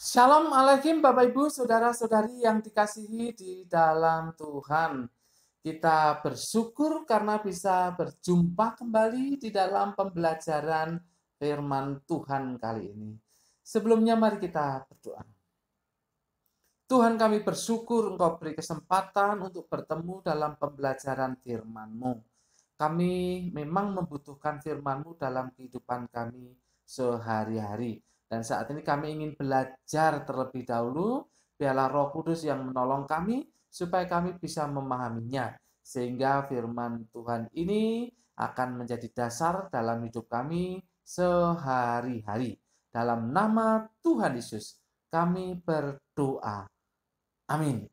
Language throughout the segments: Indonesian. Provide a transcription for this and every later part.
Shalom alaikum Bapak Ibu, saudara-saudari yang dikasihi di dalam Tuhan. Kita bersyukur karena bisa berjumpa kembali di dalam pembelajaran firman Tuhan kali ini. Sebelumnya mari kita berdoa. Tuhan, kami bersyukur Engkau beri kesempatan untuk bertemu dalam pembelajaran firman-Mu. Kami memang membutuhkan firman-Mu dalam kehidupan kami sehari-hari. Dan saat ini kami ingin belajar terlebih dahulu, biarlah Roh Kudus yang menolong kami supaya kami bisa memahaminya. Sehingga firman Tuhan ini akan menjadi dasar dalam hidup kami sehari-hari. Dalam nama Tuhan Yesus kami berdoa. Amin.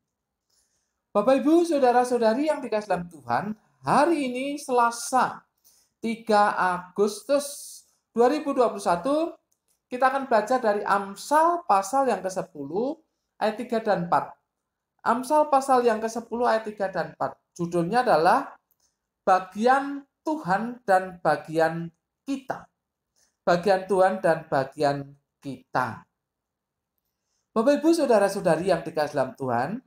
Bapak Ibu, saudara-saudari yang dikasihi dalam Tuhan, hari ini Selasa 3 Agustus 2021, kita akan belajar dari Amsal pasal yang ke-10 ayat 3 dan 4. Amsal pasal yang ke-10 ayat 3 dan 4. Judulnya adalah bagian Tuhan dan bagian kita. Bagian Tuhan dan bagian kita. Bapak Ibu, saudara-saudari yang dikasihi dalam Tuhan,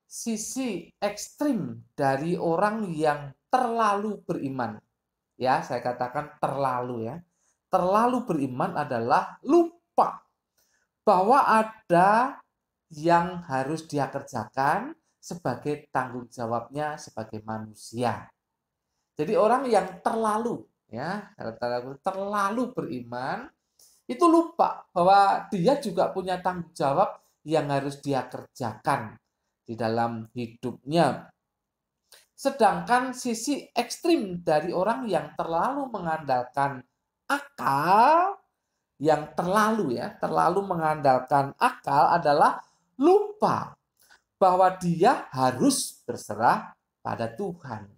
sisi ekstrim dari orang yang terlalu beriman. Ya, saya katakan terlalu ya. Terlalu beriman adalah lupa bahwa ada yang harus dia kerjakan sebagai tanggung jawabnya sebagai manusia. Jadi orang yang terlalu beriman itu lupa bahwa dia juga punya tanggung jawab yang harus dia kerjakan di dalam hidupnya. Sedangkan sisi ekstrim dari orang yang terlalu mengandalkan akal, yang terlalu mengandalkan akal adalah lupa bahwa dia harus berserah pada Tuhan.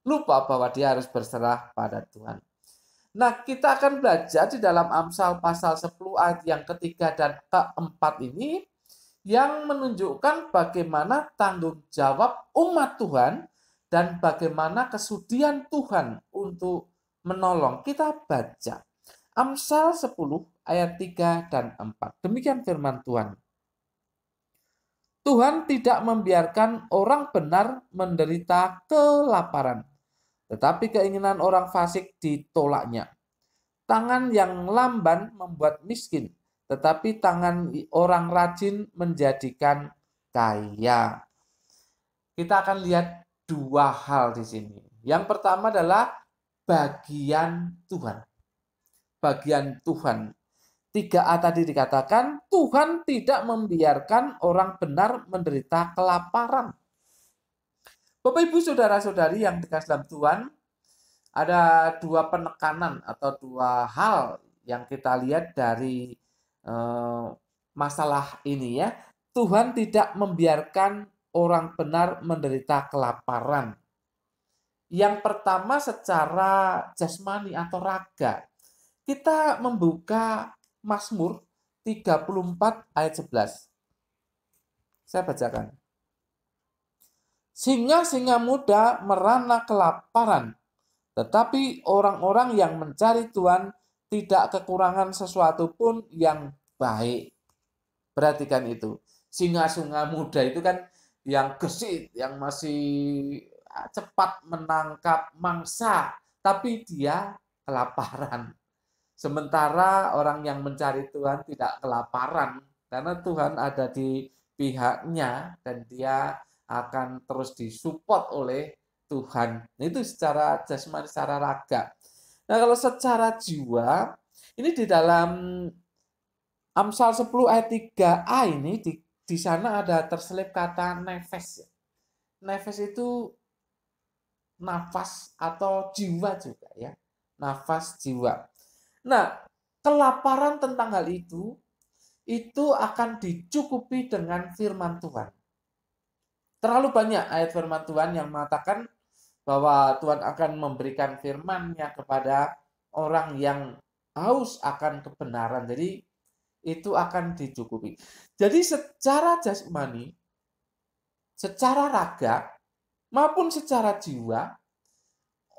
Lupa bahwa dia harus berserah pada Tuhan. Nah, kita akan belajar di dalam Amsal pasal 10 ayat yang ketiga dan keempat ini yang menunjukkan bagaimana tanggung jawab umat Tuhan dan bagaimana kesudian Tuhan untuk menolong. Kita baca Amsal 10 ayat 3 dan 4. Demikian firman Tuhan. Tuhan tidak membiarkan orang benar menderita kelaparan, tetapi keinginan orang fasik ditolaknya. Tangan yang lamban membuat miskin, tetapi tangan orang rajin menjadikan kaya. Kita akan lihat dua hal di sini. Yang pertama adalah bagian Tuhan. Bagian Tuhan. 3a tadi dikatakan, Tuhan tidak membiarkan orang benar menderita kelaparan. Bapak Ibu saudara-saudari yang dikasihi dalam Tuhan, ada dua penekanan atau dua hal yang kita lihat dari masalah ini ya. Tuhan tidak membiarkan orang benar menderita kelaparan. Yang pertama secara jasmani atau raga. Kita membuka Mazmur 34 ayat 11. Saya bacakan. Singa-singa muda merana kelaparan, tetapi orang-orang yang mencari Tuhan tidak kekurangan sesuatu pun yang baik. Perhatikan itu. Singa-singa muda itu kan yang gesit, yang masih cepat menangkap mangsa, tapi dia kelaparan. Sementara orang yang mencari Tuhan tidak kelaparan, karena Tuhan ada di pihaknya dan dia akan terus disupport oleh Tuhan. Itu secara jasmani, secara raga. Nah, kalau secara jiwa, ini di dalam Amsal 10 ayat 3a ini, di sana ada terselip kata nefes. Nefes itu nafas atau jiwa juga ya. Nafas jiwa. Nah, kelaparan tentang hal itu akan dicukupi dengan firman Tuhan. Terlalu banyak ayat firman Tuhan yang mengatakan bahwa Tuhan akan memberikan firman-Nya kepada orang yang haus akan kebenaran. Jadi itu akan dicukupi. Jadi secara jasmani, secara raga, maupun secara jiwa,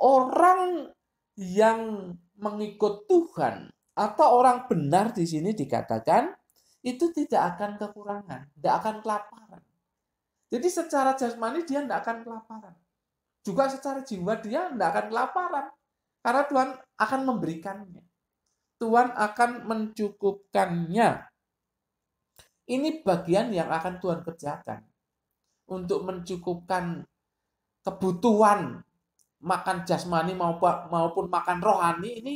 orang yang mengikut Tuhan atau orang benar di sini dikatakan itu tidak akan kekurangan, tidak akan kelaparan. Jadi secara jasmani dia tidak akan kelaparan. Juga secara jiwa dia tidak akan kelaparan. Karena Tuhan akan memberikannya. Tuhan akan mencukupkannya. Ini bagian yang akan Tuhan kerjakan. Untuk mencukupkan kebutuhan makan jasmani maupun makan rohani, ini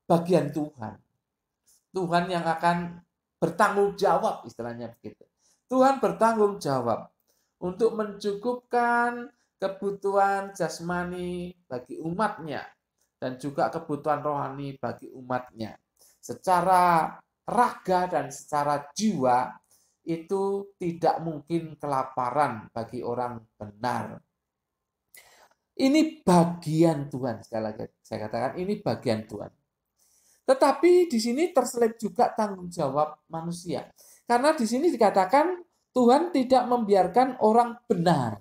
bagian Tuhan. Tuhan yang akan bertanggung jawab, istilahnya begitu. Tuhan bertanggung jawab untuk mencukupkan kebutuhan jasmani bagi umatnya dan juga kebutuhan rohani bagi umatnya. Secara raga dan secara jiwa itu tidak mungkin kelaparan bagi orang benar. Ini bagian Tuhan, sekali lagi saya katakan ini bagian Tuhan. Tetapi di sini terselip juga tanggung jawab manusia. Karena di sini dikatakan Tuhan tidak membiarkan orang benar.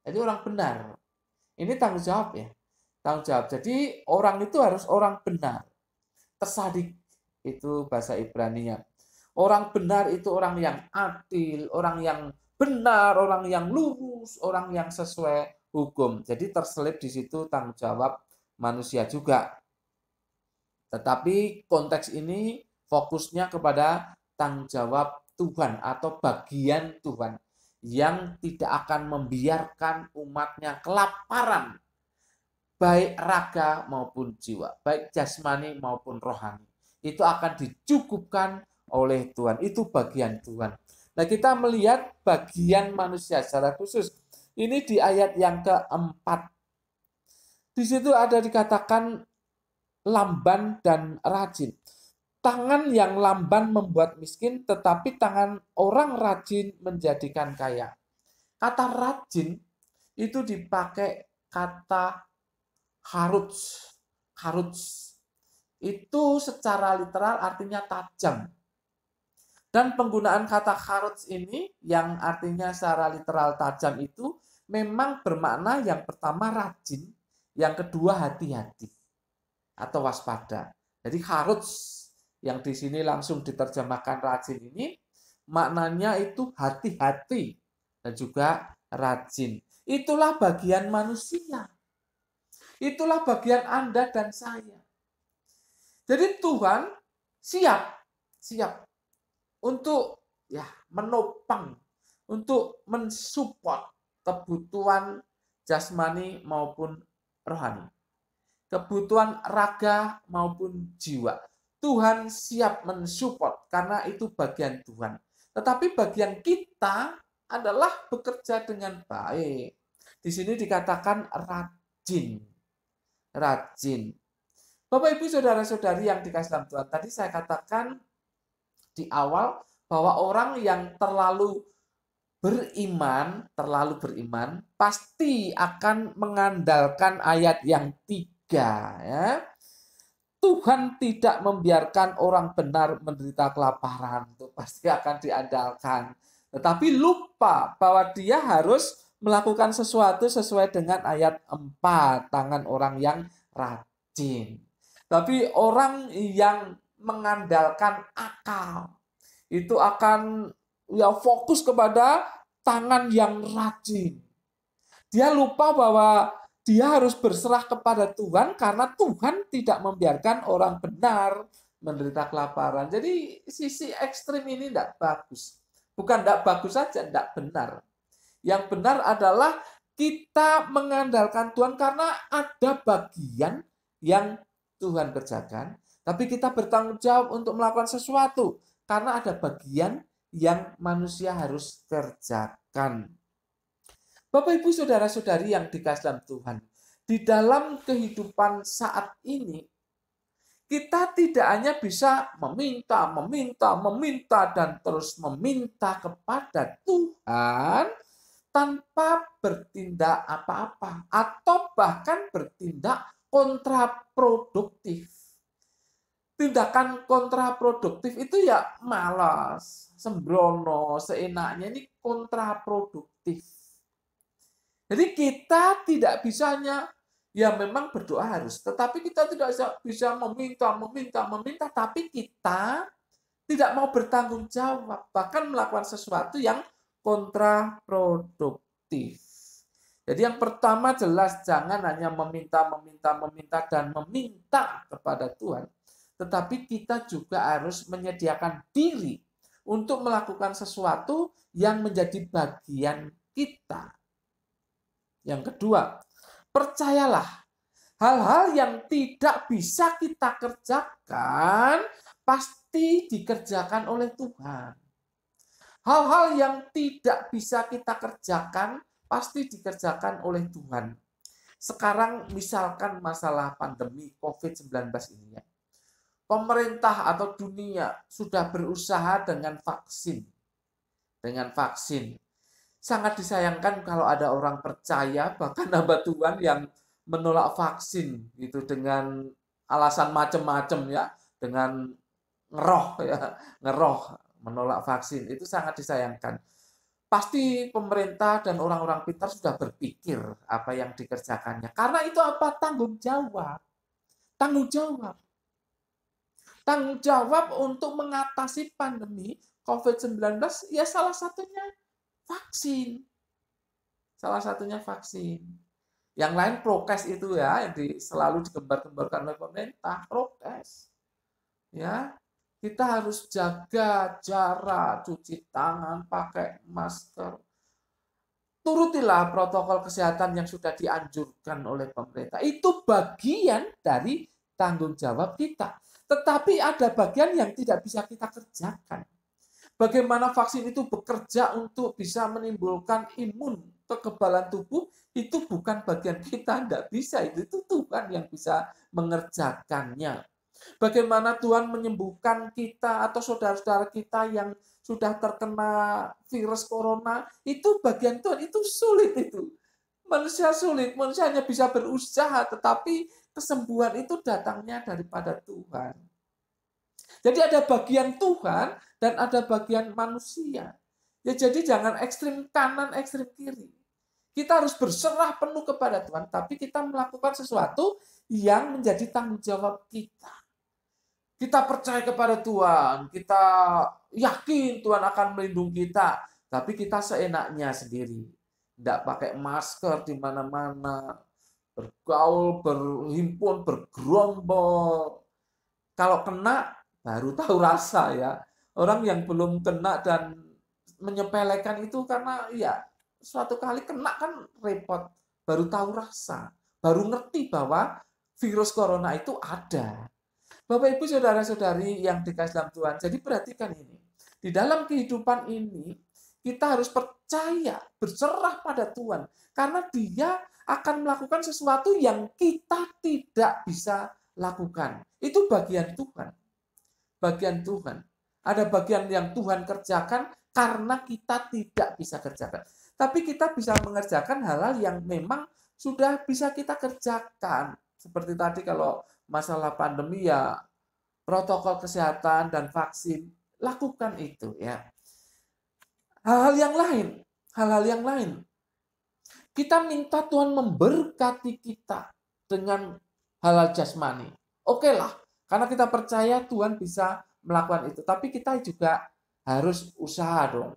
Jadi orang benar. Ini tanggung jawab ya. Tanggung jawab. Jadi orang itu harus orang benar. Tersadik itu bahasa Ibrani-nya. Orang benar itu orang yang adil, orang yang benar, orang yang lurus, orang yang sesuai hukum. Jadi terselip di situ tanggung jawab manusia juga. Tetapi konteks ini fokusnya kepada tanggung jawab Tuhan atau bagian Tuhan yang tidak akan membiarkan umatnya kelaparan, baik raga maupun jiwa, baik jasmani maupun rohani. Itu akan dicukupkan oleh Tuhan. Itu bagian Tuhan. Nah, kita melihat bagian manusia secara khusus. Ini di ayat yang keempat. Di situ ada dikatakan lamban dan rajin. Tangan yang lamban membuat miskin, tetapi tangan orang rajin menjadikan kaya. Kata rajin itu dipakai kata haruts. Haruts itu secara literal artinya tajam. Dan penggunaan kata haruts ini yang artinya secara literal tajam itu memang bermakna yang pertama rajin, yang kedua hati-hati atau waspada. Jadi haruts yang di sini langsung diterjemahkan rajin ini maknanya itu hati-hati dan juga rajin. Itulah bagian manusia. Itulah bagian Anda dan saya. Jadi Tuhan siap untuk menopang, untuk mensupport kebutuhan jasmani maupun rohani. Kebutuhan raga maupun jiwa. Tuhan siap mensupport karena itu bagian Tuhan. Tetapi bagian kita adalah bekerja dengan baik. Di sini dikatakan rajin. Rajin. Bapak, Ibu, Saudara-saudari yang dikasihi dalam Tuhan, tadi saya katakan di awal bahwa orang yang terlalu beriman pasti akan mengandalkan ayat yang 3 ya. Tuhan tidak membiarkan orang benar menderita kelaparan, itu pasti akan diandalkan. Tetapi lupa bahwa dia harus melakukan sesuatu sesuai dengan ayat 4, tangan orang yang rajin. Tapi orang yang mengandalkan akal itu akan fokus kepada tangan yang rajin. Dia lupa bahwa dia harus berserah kepada Tuhan karena Tuhan tidak membiarkan orang benar menderita kelaparan. Jadi sisi ekstrim ini tidak bagus. Bukan tidak bagus saja, tidak benar. Yang benar adalah kita mengandalkan Tuhan karena ada bagian yang Tuhan kerjakan, tapi kita bertanggung jawab untuk melakukan sesuatu karena ada bagian yang manusia harus kerjakan. Bapak, Ibu, Saudara-saudari yang dikasihi dalam Tuhan, di dalam kehidupan saat ini, kita tidak hanya bisa meminta, dan terus meminta kepada Tuhan tanpa bertindak apa-apa, atau bahkan bertindak kontraproduktif. Tindakan kontraproduktif itu ya malas, sembrono, seenaknya, ini kontraproduktif. Jadi kita tidak bisanya, ya memang berdoa harus, tetapi kita tidak bisa meminta, tapi kita tidak mau bertanggung jawab, bahkan melakukan sesuatu yang kontraproduktif. Jadi yang pertama jelas jangan hanya meminta dan meminta kepada Tuhan, tetapi kita juga harus menyediakan diri untuk melakukan sesuatu yang menjadi bagian kita. Yang kedua, percayalah, hal-hal yang tidak bisa kita kerjakan pasti dikerjakan oleh Tuhan. Hal-hal yang tidak bisa kita kerjakan pasti dikerjakan oleh Tuhan. Sekarang misalkan masalah pandemi COVID-19 ini ya. Pemerintah atau dunia sudah berusaha dengan vaksin. Sangat disayangkan kalau ada orang percaya, bahkan hamba Tuhan yang menolak vaksin gitu dengan alasan macam-macam ya, dengan ngeroh menolak vaksin. Itu sangat disayangkan. Pasti pemerintah dan orang-orang pintar sudah berpikir apa yang dikerjakannya. Karena itu apa? Tanggung jawab. Tanggung jawab. Tanggung jawab untuk mengatasi pandemi COVID-19 ya salah satunya vaksin. Salah satunya vaksin. Yang lain prokes itu ya, yang selalu digembar-gemborkan oleh pemerintah, prokes. Ya, kita harus jaga jarak, cuci tangan, pakai masker. Turutilah protokol kesehatan yang sudah dianjurkan oleh pemerintah. Itu bagian dari tanggung jawab kita. Tetapi ada bagian yang tidak bisa kita kerjakan. Bagaimana vaksin itu bekerja untuk bisa menimbulkan imun, kekebalan tubuh, itu bukan bagian kita, tidak bisa. Itu Tuhan yang bisa mengerjakannya. Bagaimana Tuhan menyembuhkan kita atau saudara-saudara kita yang sudah terkena virus corona, itu bagian Tuhan, itu sulit itu. Manusia sulit, manusia hanya bisa berusaha, tetapi kesembuhan itu datangnya daripada Tuhan. Jadi ada bagian Tuhan dan ada bagian manusia. Ya jadi jangan ekstrim kanan, ekstrim kiri. Kita harus berserah penuh kepada Tuhan, tapi kita melakukan sesuatu yang menjadi tanggung jawab kita. Kita percaya kepada Tuhan, kita yakin Tuhan akan melindungi kita, tapi kita seenaknya sendiri. Tidak pakai masker di mana-mana, bergaul, berhimpun, bergerombol. Kalau kena, baru tahu rasa ya. Orang yang belum kena dan menyepelekan itu karena ya suatu kali kena kan repot, baru tahu rasa, baru ngerti bahwa virus corona itu ada. Bapak Ibu saudara-saudari yang dikasih dalam Tuhan, jadi perhatikan ini. Di dalam kehidupan ini kita harus percaya, berserah pada Tuhan karena Dia akan melakukan sesuatu yang kita tidak bisa lakukan. Itu bagian Tuhan. Bagian Tuhan. Ada bagian yang Tuhan kerjakan karena kita tidak bisa kerjakan. Tapi kita bisa mengerjakan hal-hal yang memang sudah bisa kita kerjakan. Seperti tadi kalau masalah pandemi ya protokol kesehatan dan vaksin, lakukan itu ya. Hal-hal yang lain. Kita minta Tuhan memberkati kita dengan hal-hal jasmani. Oke lah, karena kita percaya Tuhan bisa melakukan itu. Tapi kita juga harus usaha dong.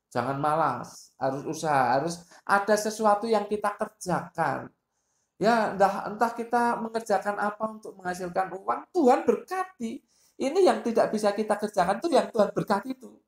Jangan malas, harus usaha, harus ada sesuatu yang kita kerjakan. Ya, entah kita mengerjakan apa untuk menghasilkan uang, Tuhan berkati. Ini yang tidak bisa kita kerjakan itu yang Tuhan berkati itu.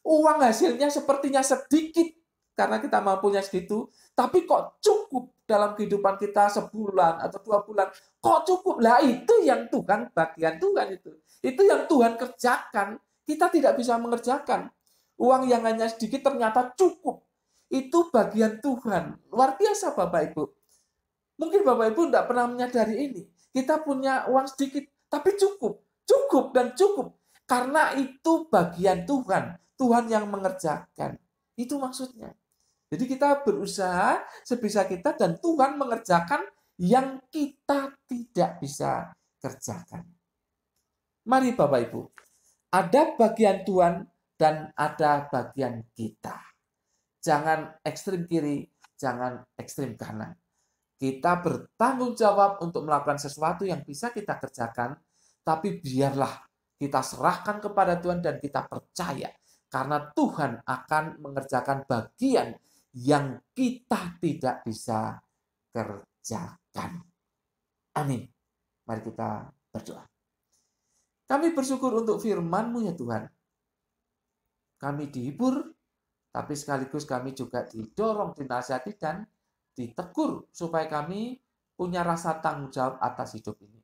Uang hasilnya sepertinya sedikit karena kita mampunya segitu, tapi kok cukup dalam kehidupan kita sebulan atau 2 bulan. Kok cukup? Lah itu yang Tuhan, bagian Tuhan itu. Itu yang Tuhan kerjakan. Kita tidak bisa mengerjakan. Uang yang hanya sedikit ternyata cukup. Itu bagian Tuhan. Luar biasa Bapak Ibu. Mungkin Bapak Ibu tidak pernah menyadari ini. Kita punya uang sedikit, tapi cukup. Cukup dan cukup. Karena itu bagian Tuhan. Tuhan yang mengerjakan. Itu maksudnya. Jadi kita berusaha sebisa kita dan Tuhan mengerjakan yang kita tidak bisa kerjakan. Mari Bapak Ibu. Ada bagian Tuhan dan ada bagian kita. Jangan ekstrim kiri, jangan ekstrim kanan. Kita bertanggung jawab untuk melakukan sesuatu yang bisa kita kerjakan, tapi biarlah kita serahkan kepada Tuhan dan kita percaya. Karena Tuhan akan mengerjakan bagian yang kita tidak bisa kerjakan. Amin. Mari kita berdoa. Kami bersyukur untuk firman-Mu ya Tuhan. Kami dihibur, tapi sekaligus kami juga didorong, dinasihati, dan ditegur supaya kami punya rasa tanggung jawab atas hidup ini.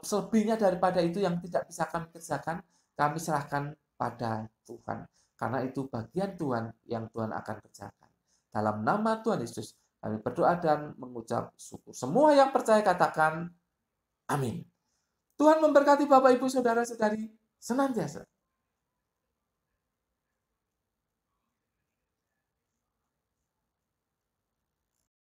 Selebihnya daripada itu yang tidak bisa kami kerjakan, kami serahkan pada Tuhan. Karena itu bagian Tuhan yang Tuhan akan kerjakan. Dalam nama Tuhan Yesus, kami berdoa dan mengucap syukur. Semua yang percaya katakan, amin. Tuhan memberkati Bapak, Ibu, Saudara-saudari senantiasa